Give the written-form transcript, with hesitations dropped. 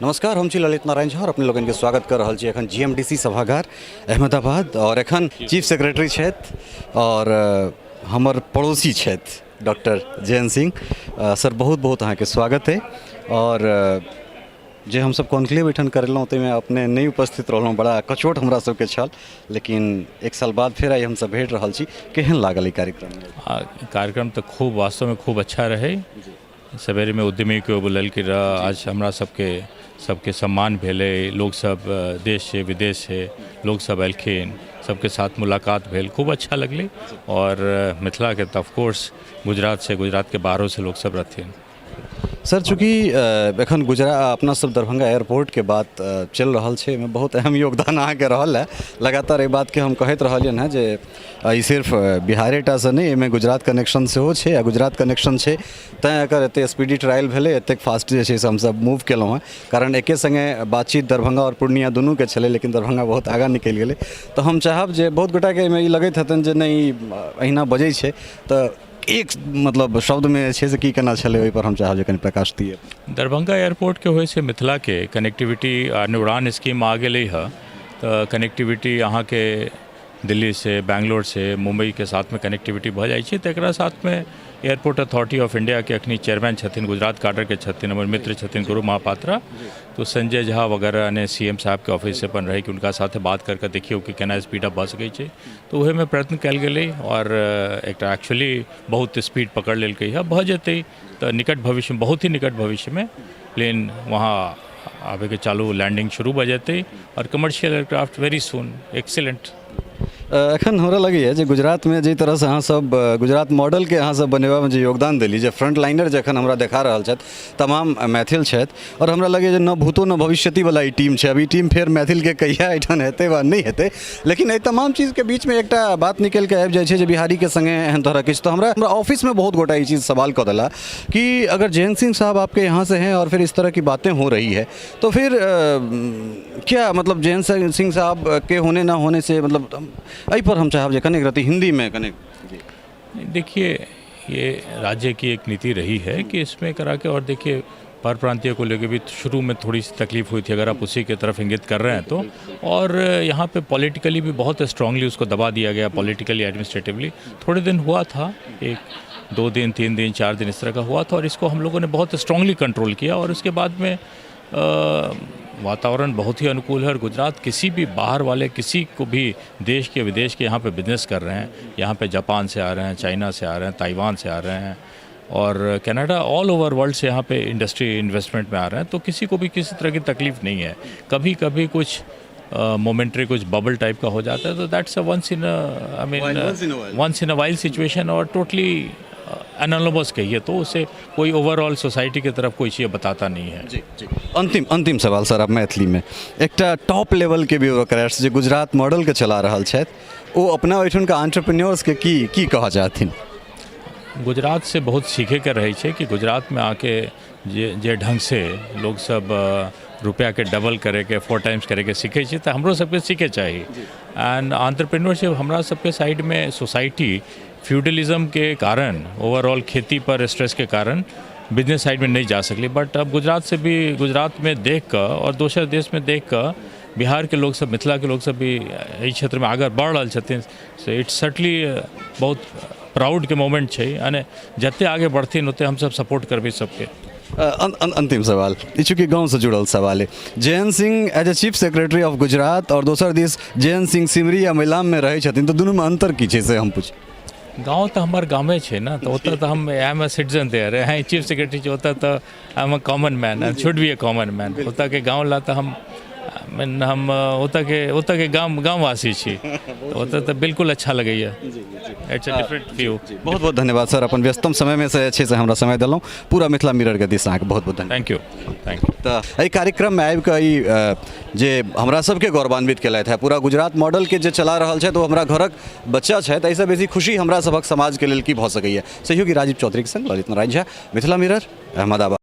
नमस्कार, हम छी ललित नारायण झा और अपने लोगन के स्वागत कर रहल छी एखन जीएमडीसी सभागार अहमदाबाद और एखन चीफ सेक्रेटरी छथि और हमर पड़ोसी छथि डॉक्टर जयंत सिंह। सर बहुत बहुत अहाँके स्वागत है और जे हम सब कॉन्क्लेव एठन करेलहुँ ताहिमे अपने नहीं उपस्थित रहलहुँ, बड़ा कचोट हमरा सबके छल, लेकिन एक साल बाद फिर आई हम सब भेट रहल छी। केहन लागल ई कार्यक्रम तो खूब वास्तव में खूब अच्छा रहे। सवेरे में उद्यमी के बुलल कि आज हमरा सबके सम्मान भेले, लोग सब देश से विदेश से लोग सब एलखिन, सबके साथ मुलाकात भेल, खूब अच्छा लगले। और मिथिला के तो ऑफकोर्स गुजरात के बाहरों से लोग सब रहथिन। सर चूँकि एखन अपना सब दरभंगा एयरपोर्ट के बात चल रहा है, में बहुत अहम योगदान अहाँके रहल है। लगातार ये बात के हम कहते रहलियन हैं जे ई सिर्फ बिहारेटा से नहीं, एहिमे गुजरात कनेक्शन सेहो छै आ गुजरात कनेक्शन छै तैँ एकर एते स्पीडी ट्रायल भेलै, एतेक फास्ट जे छै से हमसब मूव केलहुँ हैं। कारण एके संगे बातचीत दरभंगा और पूर्णिया दुनू के छलै, लेकिन दरभंगा बहुत आगाँ निकलि गेलै। तो हम चाहब जे बहुत गोटाके एहिमे ई लगैत हेतनि जे नहीं अहिना बजै छै, तो एक मतलब शब्द में छै से की केना छलै, ओहि पर हम चाहब जे कनि प्रकाश दिए। दरभंगा एयरपोर्ट के होय से मिथिला के कनेक्टिविटी उड़ान स्कीम आ गेलै है, तो कनेक्टिविटी अहाँ के दिल्ली से, बैंगलोर से, मुंबई के साथ में कनेक्टिविटी भ जाइ छै। तो एकरा साथ में एयरपोर्ट अथॉरिटी ऑफ इंडिया के अखनी चेयरमैन छथिन, गुजरात काडर के छथिन, हमर मित्र छथिन गुरु महापात्रा। तो संजय झा वगैरह ने सीएम साहब के ऑफिस से अपन रहे कि उनका साथ बात करके देखियो कि केना स्पीड अप भ सकै छै। तो वह में प्रयत्न कल गेलै और एक एक्चुअली बहुत स्पीड पकड़ लेलकै है, भ जेतै तो निकट भविष्य में, बहुत ही निकट भविष्य में प्लेन वहाँ आबे के चालू लैंडिंग शुरू भ जेतै और commercial aircraft very soon. Excellent. एखन हमरा लगैए जे गुजरात में जे तरह से अहाँ सब गुजरात मॉडल के अहाँ सब बनेबा में जे योगदान देली, जे फ्रंट लाइनर जखन हमरा देखा रहल छथि तमाम मैथिल छथि, और हमरा लगैए जे न भूतो न भविष्यति वाला ई टीम छै। अब ई टीम फेर मैथिल के कहिया एठन हेतै वा नहीं हेतै, लेकिन एहि तमाम चीज के बीच में एकटा बात निकल के आबि जाइ छै जे बिहारी के संगे एहन तरह किछु। तो हमरा ऑफिस में बहुत गोटा ई चीज सवाल कऽ देला कि अगर जयंत सिंह साहब आपके यहाँ से हैं और फिर इस तरह की बातें हो रही है, तो फिर क्या मतलब जयंत सिंह साहब के होने ना होने से मतलब आई पर हम चाहब जे कनेक्ट रहती हिंदी में कनेक्ट। देखिए, ये राज्य की एक नीति रही है कि इसमें करा के, और देखिए पर प्रांतीय को लेकर भी शुरू में थोड़ी सी तकलीफ हुई थी, अगर आप उसी की तरफ इंगित कर रहे हैं तो। और यहाँ पे पॉलिटिकली भी बहुत स्ट्रांगली उसको दबा दिया गया, पॉलिटिकली एडमिनिस्ट्रेटिवली। थोड़े दिन हुआ था, 1-2 दिन 3 दिन 4 दिन इस तरह का हुआ था, और इसको हम लोगों ने बहुत स्ट्रांगली कंट्रोल किया। और उसके बाद में वातावरण बहुत ही अनुकूल है। और गुजरात किसी भी बाहर वाले, किसी को भी देश के विदेश के यहाँ पे बिजनेस कर रहे हैं, यहाँ पे जापान से आ रहे हैं, चाइना से आ रहे हैं, ताइवान से आ रहे हैं और कनाडा, ऑल ओवर वर्ल्ड से यहाँ पे इंडस्ट्री इन्वेस्टमेंट में आ रहे हैं। तो किसी को भी किसी तरह की तकलीफ नहीं है। कभी कभी कुछ मोमेंट्री कुछ बबल टाइप का हो जाता है, तो that's a once in a while situation और टोटली एनालोमस कहिए तो उसे कोई ओवरऑल सोसाइटी की तरफ कोई चीज़ बताता नहीं है। जी जी। अंतिम सवाल सर, अब मैथिली में एकटा टॉप लेवल के ब्यूरोक्रेट्स जो गुजरात मॉडल के चला रहा है, वो अपना ओहिठुन का एंटरप्रेन्योर्स के की कहा चाहथिन? गुजरात से बहुत सीखे के रहे छे कि गुजरात में आके जे ढंग से लोग सब रुपया के डबल करे के 4 टाइम्स करे के सीखे छे, तो हमरो सबके सीखे चाहिए। एंड एंटरप्रेन्योरशिप हमरा सबके साइड में सोसाइटी फ्यूडलिज्म के कारण, ओवरऑल खेती पर स्ट्रेस के कारण बिजनेस साइड में नहीं जा सकली। बट अब गुजरात में देख कर और दूसरे देश में देख कर बिहार के लोग सब, मिथिला के लोग सब भी एहि क्षेत्र में आगे बढ़ रहा छथिन। सो इट्स सर्टली बहुत प्राउड के मोमेंट है, यानी जते आगे बढ़थिन ओते हम सब सपोर्ट करबे सबके। अंतिम सवाल, चूँकि गांव से जुड़ल सवाल है, Jayant Singh as a chief secretary of Gujarat और दोसर दिस जयंत सिंह सिमरी या मिलाम में रहे छथिन, तो दोनों में अंतर की छै से हम पूछ। गाँव तो हमारे गाँव है ना, तो होता तो हम I am a citizen there है, चीफ सेक्रेटरी जो होता तो I am a common man and should be a common man. होता के गाँव ला तो हम होता के गाँव वासी छी, तो होता तो बिल्कुल अच्छा लगैया। It's a different view. बहुत बहुत धन्यवाद सर, अपन व्यस्तम समय में से अच्छे से हमरा समय दिलौं। पूरा मिथिला मिरर के दिस अहाँके बहुत बहुत धन्यवाद। Thank you. तो एहि कार्यक्रम में आबि कऽ जे हमरा सबके गौरवान्वित केलथि है, पूरा गुजरात मॉडल के जे चला रहल छै, तो हमरा घरक बच्चा छै, एहिसँ बेसी खुशी हमरा सबक समाज के लेल की भऽ सकैया। सहयोगी राजीव चौधरी के संग ललित नारायण झा, मिथिला मिरर, अहमदाबाद।